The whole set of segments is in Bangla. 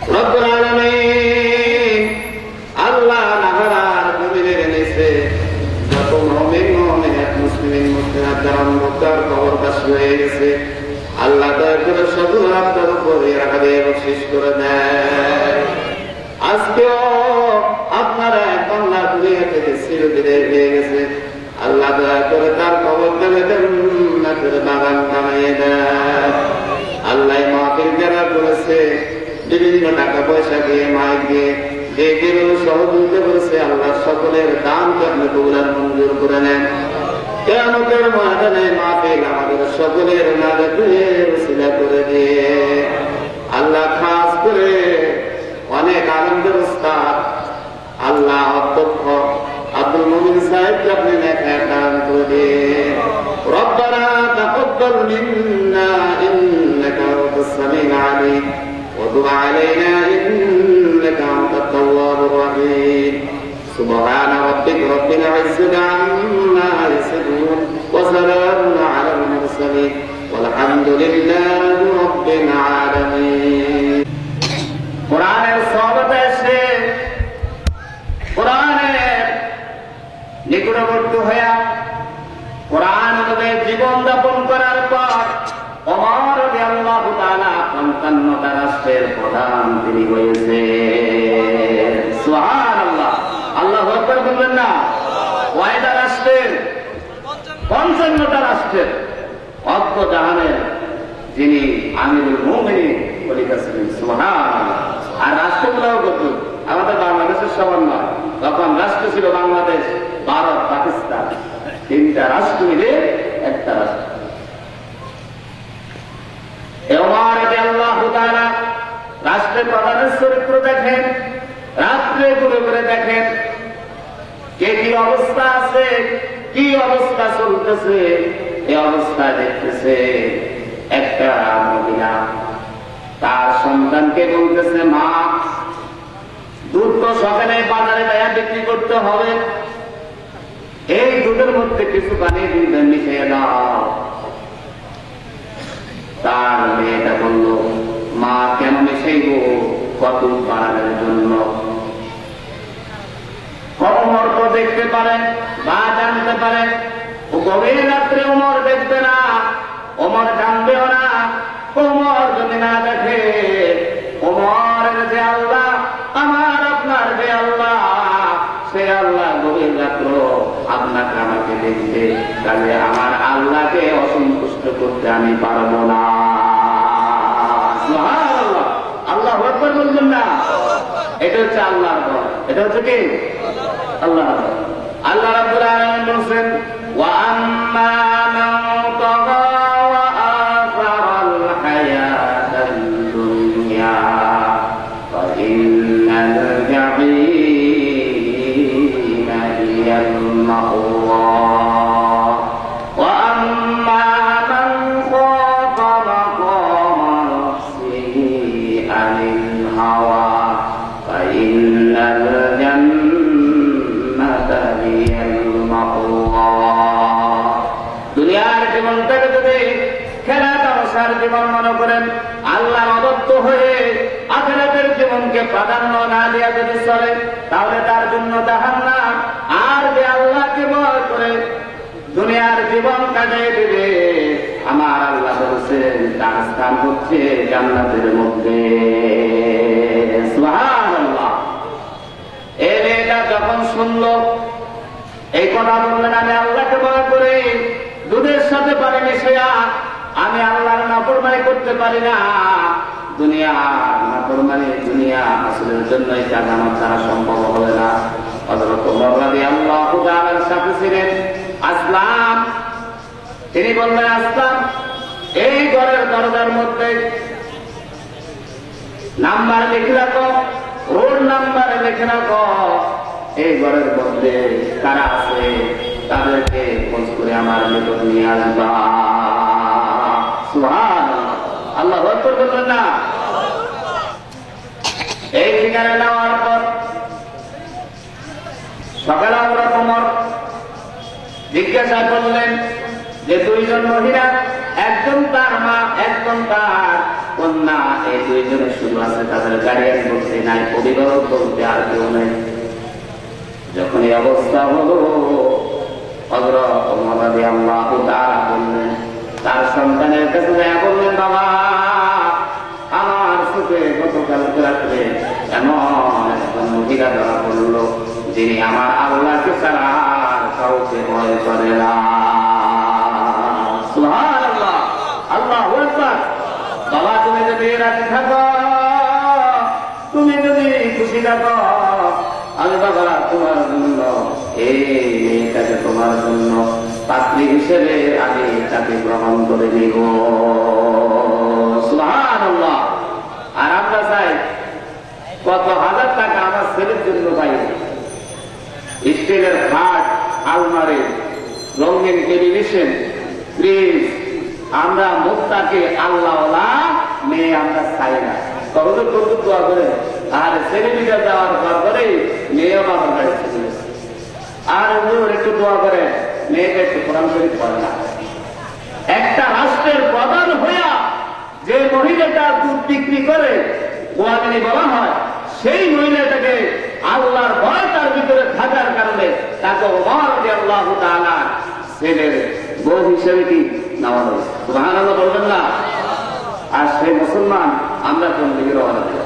رب العالمين হয়ে গেছে। আল্লাহ দয়া করে সকল আপনার উপরে রাখাবে শেষ করে দেয়। আজকেও আপনারা বাংলা দুনিয়া থেকে চিরবিদায় হয়ে গেছে। আল্লাহ দয়া করে তার কবরটাকে জান্নাতের বাগান বানিয়ে দেয়। আল্লাহ মাহফিল যারা করেছে, বিভিন্ন টাকা পয়সা দিয়ে, মাইক দিয়ে, যে যেগুলো সহযোগিতা করেছে, আল্লাহ সকলের দানকে আপনি কবুল মঞ্জুর করে নেন। কিয়ামতের ময়দানে মাহফিল আমাদের সকলের নাজাতের ওসিলা করে দিয়ে আল্লাহ খাস করে অনেক আনন্দের উস্তাদ আল্লাহ অধ্যক্ষ আব্দুল মুমিন সাহেবকে আপনি নেতা দান করে দিয়ে রব্বানা তাকাব্বাল মিন্না ইন্নাকা আনতাস সামিউল আলিম ওয়া তুব আলাইনা ইন্নাকা আনতাত তাওয়াবুর রহিম। সুবহানা রাব্বিকা রাব্বিল ইজ্জাতি আম্মা ইয়াসিফুন ওয়া সালামুন আলাল মুরসালিন ওয়ালহামদুলিল্লাহি রাব্বিল আলামিন। কোরআনের সহবতে এসে কোরআনের নিকটবর্তী হইয়া কোরআন অনুযায়ী জীবন যাপন করার পর ওমর রাদিয়াল্লাহু তাআলা ৫৫টা রাষ্ট্রের প্রধান তিনি হয়েছে। সুবহানাল্লাহ, আল্লাহু আকবার বলবেন না? কয়টা রাষ্ট্রের? ৫৫টা রাষ্ট্রের অর্ধ জাহানের যিনি আমিরুল মুমিনিন খলিফা ছিলেন। সুবহানাল্লাহ। আর রাষ্ট্রগুলোও কত? আমাদের বাংলাদেশের সমান নয়, তখন রাষ্ট্র ছিল বাংলাদেশ, ভারত, পাকিস্তান, তিনটা রাষ্ট্র মিলে একটা রাষ্ট্র। ওমর রাদিয়াল্লাহু তাআলা রাষ্ট্রের প্রধানের চরিত্র দেখেন, রাত্রে ঘুরে ঘুরে দেখেন কে কি অবস্থা আছে, কি অবস্থা চলতেছে। এই অবস্থা দেখতেছে একটা মহিলা তার সন্তানকে বলতেছে, মা দুধ তো সকালে বাজারে দেয়া বিক্রি করতে হবে, এই দুধের মধ্যে কিছু পানি মিশিয়ে দাও। তার মেয়েটা বলল, মা কেন মিশাইব? কত বাড়ানোর জন্য। ওমর তো দেখতে পারে বা জানতে পারে, ও গভীর রাত্রে ওমর দেখবে না, ওমর জানবেও না। ওমর যদি না দেখে, ওমরের যে আল্লাহ, আমার আপনার যে আল্লাহ, সে আল্লাহ গভীর রাত্র আপনাকে আমাকে দেখবে, তাহলে আমার আল্লাহকে অসন্তুষ্ট করতে আমি পারবো না। সুবহানাল্লাহ, আল্লাহু আকবার বলবেন না? এটা হচ্ছে আল্লাহর ভয়। এটা হচ্ছে কি? আল্লাহ। আল্লাহ রাব্বুল আলামিন বলেন, ওয়া আম্মা মান তাগা ওয়া আসারাল হায়াতাদ দুনিয়া ফা ইন্নাল জাহিমা হিয়াল মাওয়া ওয়া আম্মা মান খাফা মাকামা নাফসিহি আনিল হাওয়া ফা ইন্নাল দুনিয়ার জীবনটাকে যদি খেলা তামাশার জীবন মনে করেন, আল্লাহর অদত্ত হয়ে আখিরাতের জীবনকে প্রাধান্য না দিয়া যদি চলে, তাহলে তার জন্য জাহান্নাম। আর যে আল্লাহকে ভয় করে দুনিয়ার জীবন কাটিয়ে দিবে, আমার আল্লাহ বলছেন তার স্থান হচ্ছে জান্নাতের মধ্যে। সুবহানাল্লাহ। এই মেয়েটা যখন শুনল এই কথা, বললেন, আমি আল্লাহকে ভয় করি, দুধের সাথে পানি মিশিয়া আমি আল্লাহর নাফরমানি করতে পারি না। দুনিয়া নাফরমানি, দুনিয়া আসলের জন্য এটা আমার দ্বারা সম্ভব হবে না। হযরত ওমর রাদিয়াল্লাহু তাআলার সাথে ছিলেন আসলাম। তিনি বললেন, আসলাম, এই ঘরের দরজার মধ্যে নাম্বার লিখে রাখো, রোড নাম্বার লিখে রাখো, এই ঘরের মধ্যে কারা আছে তাদেরকে খোঁজ করে আমার নিকট নিয়ে আসবা। সুবহানাল্লাহ, আল্লাহু আকবার বললেন না? এই ঠিকানা নেওয়ার পর সকালে ওমর জিজ্ঞাসা করলেন যে দুইজন মহিলা, একজন তার মা, একজন তার কন্যা, এই দুইজনের শুধু আছে, তাদের গার্ডিয়ান বলতে নাই, অভিভাবক বলতে আর কেউ নেই। যখন এই অবস্থা হলো, হযরত ওমর রাদিয়াল্লাহু তাআলা বললেন, তার সন্তানের কাছে বললেন, বাবা আমার চোখে গতকাল রাত্রে এমন একজন মহিলা ধরা পড়ল যিনি আমার আল্লাহকে ছাড়া কাউকে ভয় করে না। সুবহানাল্লাহ, আল্লাহু আকবার। বাবা তুমি যদি রাজি থাকো, তুমি যদি খুশি থাকো, আমি বাবা তোমার জন্য এই মেয়েটাকে তোমার জন্য পাত্রী হিসেবে আমি তাকে গ্রহণ করে নিব। সুবহানাল্লাহ। আর আমরা চাই কত হাজার টাকা আমার ছেলের জন্য পাই, স্টিলের খাট, আলমারি, রঙিন টেলিভিশন, ফ্রিজ। আমরা মুক্তাকে আল্লাহওয়ালা মেয়ে আমরা চাই না। তখন তো প্রচুর দোয়া করে, আর ছেলেটিকা দেওয়ার পর করে মেয়েও বাবার বাড়ি চলে গেছে। আর একটু দোয়া করে মেয়েকে একটু কোরআন শরীফ পড়ে না। একটা রাষ্ট্রের প্রধান হইয়া যে মহিলাটা দুধ বিক্রি করে গোয়ামিনী বলা হয়, সেই মহিলাটাকে আল্লাহর ভয় তার ভিতরে থাকার কারণে তাকে ওমর রাদিয়াল্লাহু তাআলা ছেলের বউ হিসেবে কি নেওয়া হলো। সুবহানাল্লাহ বলবেন না? আর সেই মুসলমান আমরা কোন দিকে রওনা দেব?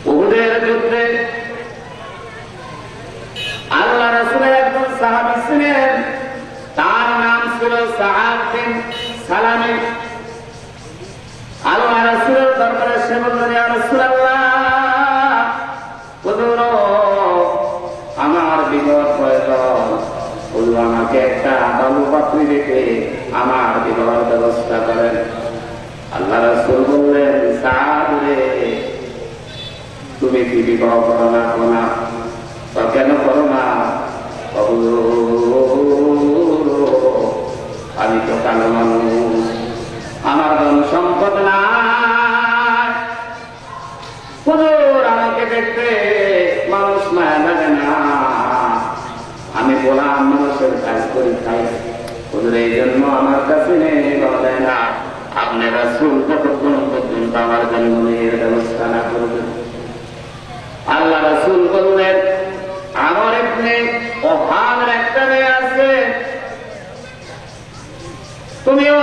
উহুদের যুদ্ধে আল্লাহ রাসূলের একজন সাহাবী ছিলেন, তার নাম ছিল সাআদ বিন সালামী। আল্লাহ রাসূলের দরবারে সে বললেন, ইয়া রাসূলুল্লাহ, হুজুর আমার বিবাহ প্রয়োজন, হুজুর আমাকে একটা বালু পাত্রী রেখে আমার বিবাহের ব্যবস্থা করেন। আল্লাহ রাসূল বললেন, সাআদ রে, তুমি কি বিবাহ করো না? কেন করো না? আমি তো কালো মানুষ, আমার ধন সম্পদ নাই, হুজুর আমাকে দেখতে মানুষ মায়া লাগে না, আমি গোলাম মানুষের কাজ করি খাই, হুজুর এই জন্য আমার কাছে নেই বলে না। আপনি রাসূল যতক্ষণ পর্যন্ত আমার জন্য মেয়ের ব্যবস্থা না করবেন। আল্লাহ রাসূল বললেন, আমার এখানে ওহানের একটা মেয়ে আছে, তুমিও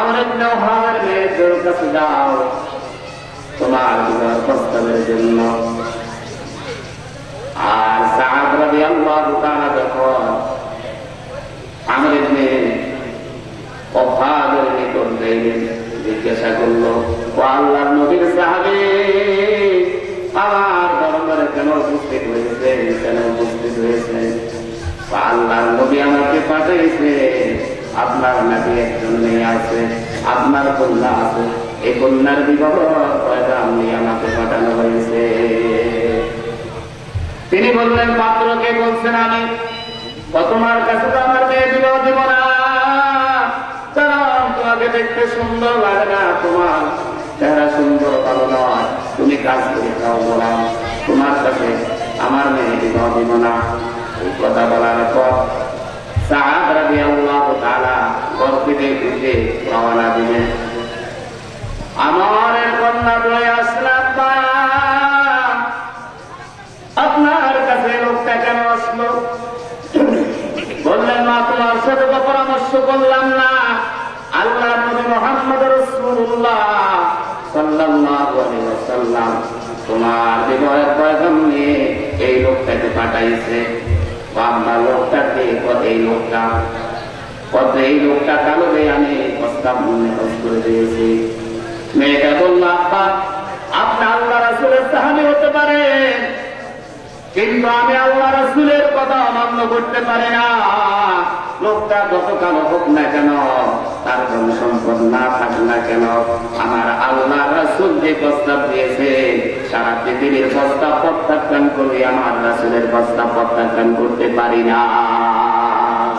আমার এখানে ওহানের মেয়েদের কাছে যাও তোমার বিবাহ প্রস্তাবের জন্য। আর সাআদ রাদিয়াল্লাহু তাআলা যখন আমার এখানে ওহানের নিকট গেলেন, জিজ্ঞাসা করলো, ও আল্লাহর নবীর সাহাবী, আমার দরবারে কেন উপস্থিত হয়েছে? কেন উপস্থিত হয়েছে? আল্লাহর নবী আমাকে পাঠাইছে, আপনার নাকি একজন মেয়ে আছে, আপনার কন্যা আছে, এই কন্যার বিবাহ পয়গাম নিয়ে আমাকে পাঠানো হয়েছে। তিনি বললেন, পাত্রকে বলছেন আমি, তোমার কাছে তো আমার মেয়ে বিবাহ দিব না, কারণ তোমাকে দেখতে সুন্দর লাগে না, তোমার চেহারা সুন্দর ভালো নয়, তুমি কাজ করে খাও বলাম, তোমার কাছে আমার মেয়ে বিবাহ দিব না। এই কথা বলার পর সাআদ রাদিয়াল্লাহু তাআলা গর্বিতে উঠে রওনা দিলেন। আমার কন্যা বলে আসলাম, আপনার কাছে লোকটা কেন আসলো? বললেন, মা তোমার সাথে তো পরামর্শ করলাম না, আল্লাহ নবী মুহাম্মদ রাসূলুল্লাহ সাল্লাল্লাহু আলাইহি ওয়াসাল্লাম তোমার বিবাহের পয়গাম নিয়ে এই লোকটাকে পাঠাইছে। বাবা লোকটাকে এই লোকটা কালো আমি প্রস্তাব মনে করে দিয়েছি। মেয়েটা বলল, আব্বা আপনি আল্লাহ রাসূলের সাহাবী হতে পারে, কিন্তু আমি আল্লাহ রাসূলের কথা অমান্য করতে পারি না। লোকটা যত কালো হোক না কেন, তার কোন সম্পদ না থাক না কেন, আমার আল্লাহ রাসূল যে প্রস্তাব দিয়েছে, সারা পৃথিবীর প্রস্তাব প্রত্যাখ্যান করে আমার রাসূলের প্রস্তাব প্রত্যাখ্যান করতে পারি না।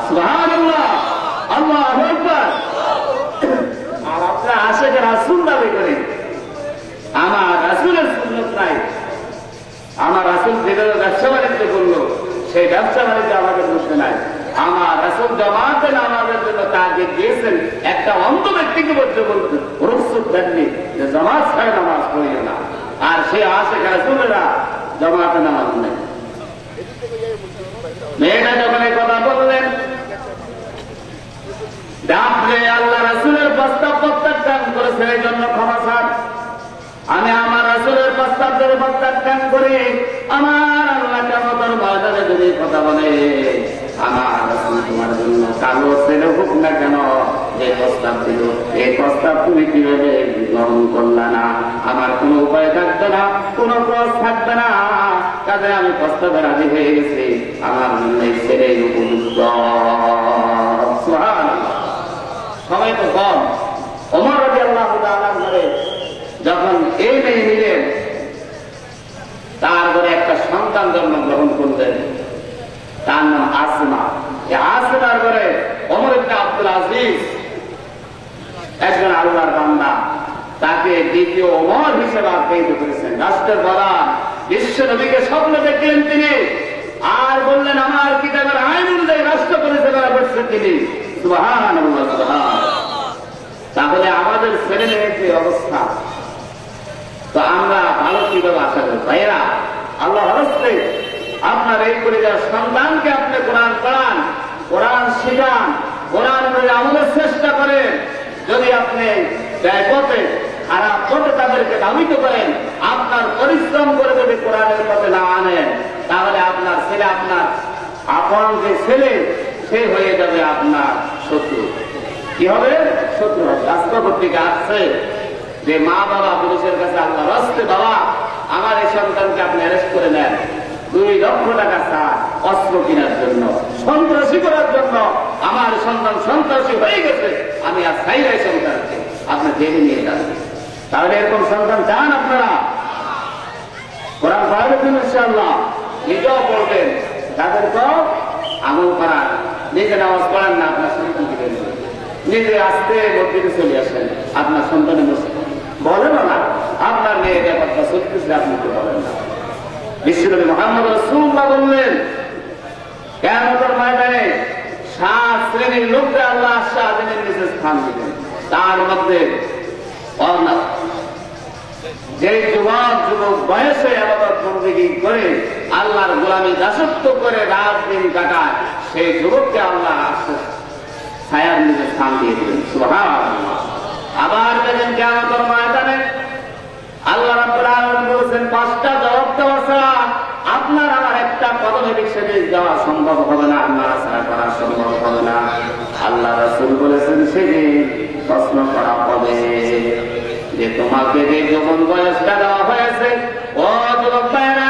সুবহানাল্লাহ, আল্লাহু আকবার। আর আপনারা আশেকে রাসূল দাবি করেন, আমার রাসূলের সুন্নাত নাই। আমার রাসূল যেভাবে ব্যবসা বাণিজ্য করলো, সেই ব্যবসা বাণিজ্য আমাদের মধ্যে নাই। আমার রাসূল জামাতে নামাজের জন্য তাকে দিয়েছেন, একটা অন্ধ ব্যক্তিকে বলতে বলতে রুখসত দেননি যে জামাত ছাড়া নামাজ পড়িও না। আর সে আশেখ রাসূলেরা জামাতে নামাজ নেই। মেয়েটা যখন এই কথা বললেন, আপনি আল্লাহ রাসূলের প্রস্তাব প্রত্যাখ্যান করেছেন, এই জন্য ক্ষমা চান। আমি আমার রাসূলের প্রস্তাব ধরে প্রত্যাখ্যান করি, আমার আল্লাহ কিয়ামতের ময়দানে যদি কথা বলে, আমার রাসূল তোমার জন্য কালো ছেলে হোক না কেন, যে প্রস্তাব দিল এই প্রস্তাব তুমি কিভাবে গ্রহণ করলা না? আমার কোনো উপায় থাকবে না, কোনো ক্রস থাকবে না, কাজে আমি প্রস্তাবে রাজি হয়ে গেছি, আমার জন্য এই ছেলে উপযুক্ত। সুবহানাল্লাহ। সময় তো কম। ওমর রাদিয়াল্লাহু তাআলা ঘরে যখন এই মেয়ে নিলেন, তার ঘরে একটা সন্তান জন্মগ্রহণ করলেন, তার নাম আসমা। এই আসমার ঘরে ওমর ইবনে আব্দুল আজিজ, একজন আল্লাহর বান্দা, তাকে দ্বিতীয় ওমর হিসেবে আখ্যায়িত করেছেন। রাষ্ট্রের প্রধান, বিশ্ব নবীকে স্বপ্ন দেখলেন তিনি, আর বললেন আমার কিতাবের আইন অনুযায়ী রাষ্ট্র পরিচালনা করছেন তিনি। সুবহানাল্লাহ, সুবহানাল্লাহ। তাহলে আমাদের ছেলে মেয়ের যে অবস্থা, তো আমরা ভালো কিভাবে আশা করি? ভাইয়েরা, আল্লাহ হস্তে আপনার এই পরিবার সন্তানকে আপনি কোরআন পড়ান, কোরআন শিখান, কোরআন আমলের চেষ্টা করেন। যদি আপনি ব্যয় পথে, খারাপ পথে তাদেরকে ধাবিত করেন, আপনার পরিশ্রম করে যদি কোরআনের পথে না আনেন, তাহলে আপনার ছেলে, আপনার আপন যে ছেলে, সে হয়ে যাবে আপনার শত্রু। কি হবে? শত্রু হবে। রাষ্ট্রপতিকে আসছে যে মা বাবা পুলিশের কাছে আল্লাহ রাস্তে, বাবা আমার এই সন্তানকে আপনি অ্যারেস্ট করে নেন, 2 লক্ষ টাকা চান অস্ত্র কেনার জন্য, সন্ত্রাসী করার জন্য। আমার সন্তান সন্ত্রাসী হয়ে গেছে, আমি আর চাই না এই সন্তানকে, আপনি জেনে নিয়ে যান। তাহলে এরকম সন্তান চান আপনারা? কোরআন পড়বেন ইনশাআল্লাহ, নিজেও পড়বেন, তাদেরকেও আমল করার। নিজে নামাজ পড়েন না, আপনার সন্তানকে দেন। নিজে আসতে মসজিদে চলে আসেন, আপনার সন্তানের মসজিদ বলেন না, আপনার মেয়ে ব্যাপারটা চলতেছে, আপনি তো বলেন না। বিশ্বনবী মুহাম্মদ রাসূলুল্লাহ বললেন, কিয়ামতের ময়দানে 7 শ্রেণীর লোকদের আল্লাহ শাহাদাতের নিচে স্থান দিবেন। তার মধ্যে যে যুবক বয়সে ইবাদত বন্দেগী করে, আল্লাহর গোলামি দাসত্ব করে রাত দিন কাটায়, সেই যুবককে আল্লাহ ছায়ার নিচে স্থান দিয়ে দিবেন। সুবহানাল্লাহ। আবার দেখেন কিয়ামতের ময়দানে আল্লাহ রাব্বুল আলামিন বলেছেন, 5টা জবাব দেওয়া ছাড়া আপনার আমার একটা কদম এদিক সেদিক যাওয়া সম্ভব হবে না, নাড়াচাড়া করা সম্ভব হবে না। আল্লাহ রাসূল বলেছেন, সেদিন প্রশ্ন করা হবে যে তোমাকে যে যৌবন বয়সটা দেওয়া হয়েছে, ও যুবক ভাইরা,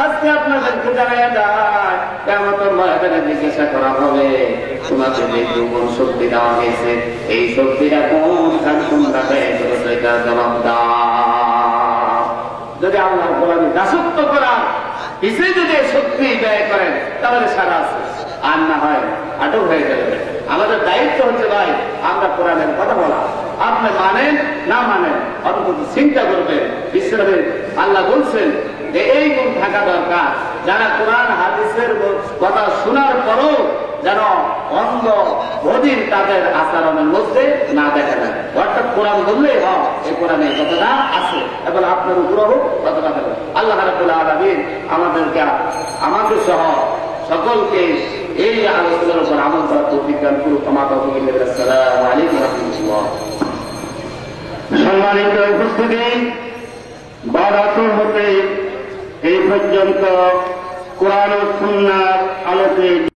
আজকে আপনাদেরকে জানাইয়া দেয়, কিয়ামতের ময়দানে জিজ্ঞাসা করা হবে, তোমাকে যে যৌবন শক্তি দেওয়া হয়েছে, এই শক্তিটা কোন কাজে তোমরা ব্যয় করেছো, এটার জবাব দাও। যদি আল্লাহর গোলামি দাসত্ব করার পিছিয়ে যদি শক্তি ব্যয় করেন, তাহলে সারা আছে, আর না হয় আটক হয়ে যাবে। আমাদের দায়িত্ব হচ্ছে ভাই, আমরা কোরআনের কথা বলা, আপনি মানেন না মানেন, অন্তত চিন্তা করবেন। বিশ্বনবী আল্লাহ বলছেন যে এই গুণ থাকা দরকার, যারা কোরআন হাদিসের কথা শোনার পরও যেন অন্ধ বধির তাদের আচরণের মধ্যে না দেখা যায়। অর্থাৎ কোরআন বললেই হয় এই কোরআনে এই কথাটা আছে, এবং আপনার উপরও হোক কতটা দেবে। আল্লাহ রাব্বুল আলামিন আমাদেরকে, আমাদের সহ সকলকে এই আলোচনার উপর আমল করার তৌফিক দান করুন। আসসালামু আলাইকুম ওয়া রাহমাতুল্লাহ। সম্মানিত উপস্থিতি, বারাতুল হতে এই পর্যন্ত কোরআন ও সুন্নাহর আলোকে